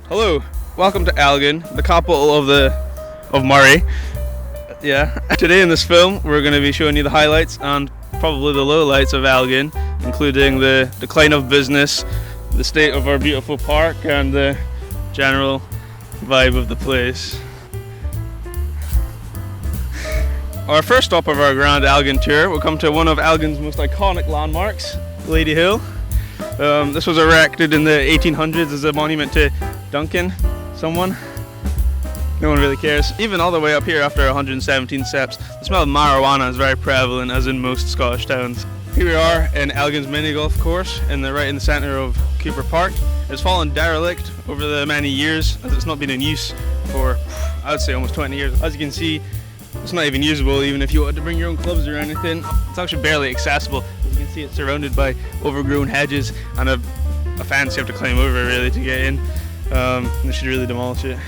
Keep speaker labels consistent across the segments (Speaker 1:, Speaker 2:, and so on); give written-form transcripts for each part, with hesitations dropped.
Speaker 1: Hello, welcome to Elgin, the capital of Murray. Yeah. Today in this film, we're going to be showing you the highlights and probably the lowlights of Elgin, including the decline of business, the state of our beautiful park, and the general vibe of the place. Our first stop of our grand Elgin tour will come to one of Elgin's most iconic landmarks, Lady Hill. This was erected in the 1800s as a monument to Duncan, someone. No one really cares. Even all the way up here after 117 steps, the smell of marijuana is very prevalent, as in most Scottish towns. Here we are in Elgin's mini golf course, right in the centre of Cooper Park. It's fallen derelict over the many years, as it's not been in use for, I would say, almost 20 years. As you can see, it's not even usable, even if you wanted to bring your own clubs or anything. It's actually barely accessible. As you can see, it's surrounded by overgrown hedges and a fence you have to climb over really to get in. They should really demolish it.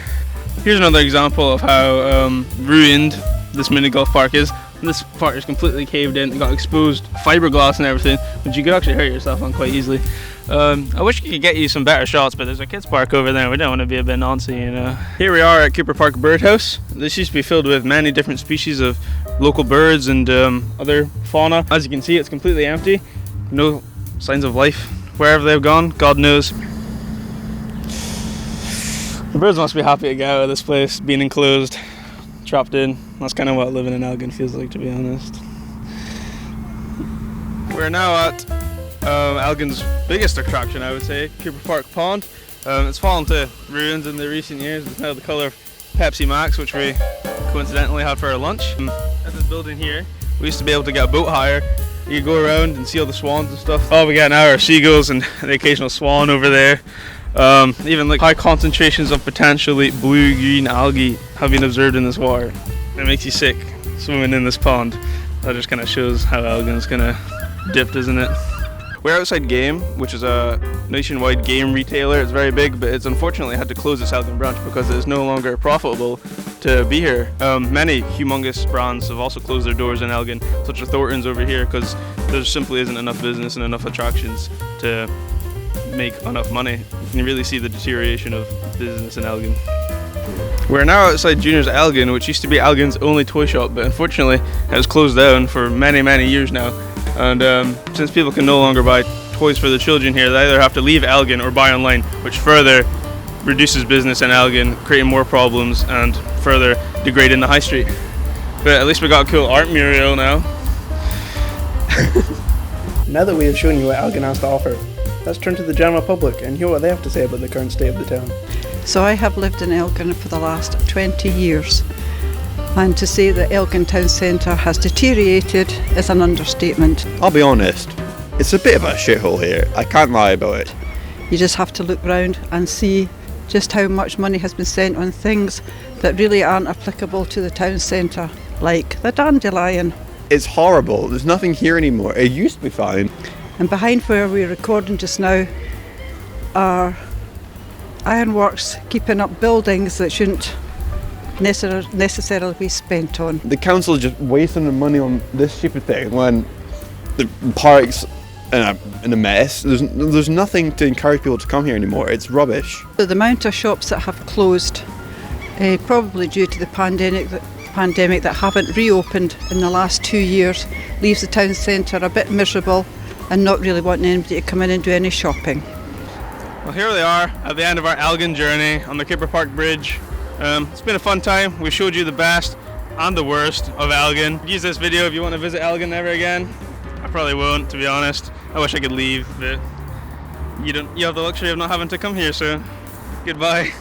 Speaker 1: Here's another example of how ruined this mini golf park is. This part is completely caved in, got exposed fiberglass and everything, which you could actually hurt yourself on quite easily. I wish we could get you some better shots, but there's a kids park over there. We don't want to be a bit nancy, you know. Here we are at Cooper Park Birdhouse. This used to be filled with many different species of local birds and other fauna. As you can see, it's completely empty. No signs of life. Wherever they've gone, God knows. The birds must be happy to get out of this place, being enclosed, trapped in. That's kind of what living in Elgin feels like, to be honest. We're now at Elgin's biggest attraction, I would say, Cooper Park Pond. It's fallen to ruins in the recent years. It's now the colour of Pepsi Max, which we coincidentally had for our lunch. At this building here, we used to be able to get a boat hire. You could go around and see all the swans and stuff. All we get now are seagulls and the occasional swan over there. Even like high concentrations of potentially blue-green algae have been observed in this water. It makes you sick swimming in this pond. That just kind of shows how Elgin's kind of dipped, isn't it? We're outside Game, which is a nationwide game retailer. It's very big, but it's unfortunately had to close its Elgin branch because it's no longer profitable to be here. Many humongous brands have also closed their doors in Elgin, such as Thornton's over here, because there simply isn't enough business and enough attractions to make enough money. You can really see the deterioration of business in Elgin. We're now outside Junior's Elgin, which used to be Elgin's only toy shop, but unfortunately has closed down for many years now. And since people can no longer buy toys for the children here, they either have to leave Elgin or buy online, which further reduces business in Elgin, creating more problems and further degrading the high street. But at least we got a cool art mural now.
Speaker 2: Now that we have shown you what Elgin has to offer, let's turn to the general public and hear what they have to say about the current state of the town.
Speaker 3: So I have lived in Elgin for the last 20 years, and to say that Elgin town centre has deteriorated is an understatement.
Speaker 4: I'll be honest, it's a bit of a shithole here, I can't lie about it.
Speaker 3: You just have to look round and see just how much money has been spent on things that really aren't applicable to the town centre, like the dandelion.
Speaker 4: It's horrible, there's nothing here anymore, it used to be fine.
Speaker 3: And behind where we're recording just now are ironworks keeping up buildings that shouldn't necessarily be spent on.
Speaker 4: The council is just wasting their money on this stupid thing when the park's in a mess. There's nothing to encourage people to come here anymore, it's rubbish.
Speaker 3: So the amount of shops that have closed, probably due to the pandemic that haven't reopened in the last 2 years, leaves the town centre a bit miserable and not really wanting anybody to come in and do any shopping.
Speaker 1: Well, here they are at the end of our Elgin journey on the Cooper Park Bridge. It's been a fun time. We showed you the best and the worst of Elgin. Use this video if you want to visit Elgin ever again. I probably won't, to be honest. I wish I could leave, but you have the luxury of not having to come here, so goodbye.